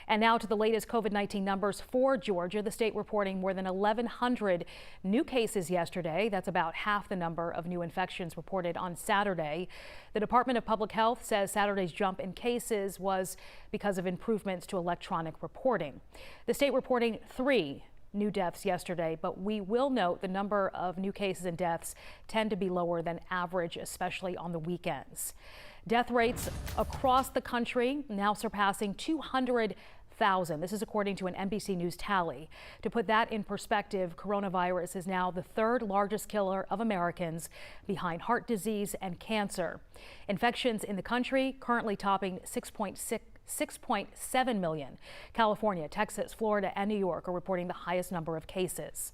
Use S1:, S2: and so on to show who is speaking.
S1: And now to the latest COVID-19 numbers for Georgia. The state reporting more than 1,100 new cases yesterday. That's about half the number of new infections reported on Saturday. The Department of Public Health says Saturday's jump in cases was because of improvements to electronic reporting. The state reporting 3 new deaths yesterday, but we will note the number of new cases and deaths tend to be lower than average, especially on the weekends. Death rates across the country now surpassing 200,000. This is according to an NBC News tally. To put that in perspective, coronavirus is now the 3rd largest killer of Americans, behind heart disease and cancer. Infections in the country currently topping 6.7 million. California, Texas, Florida, and New York are reporting the highest number of cases.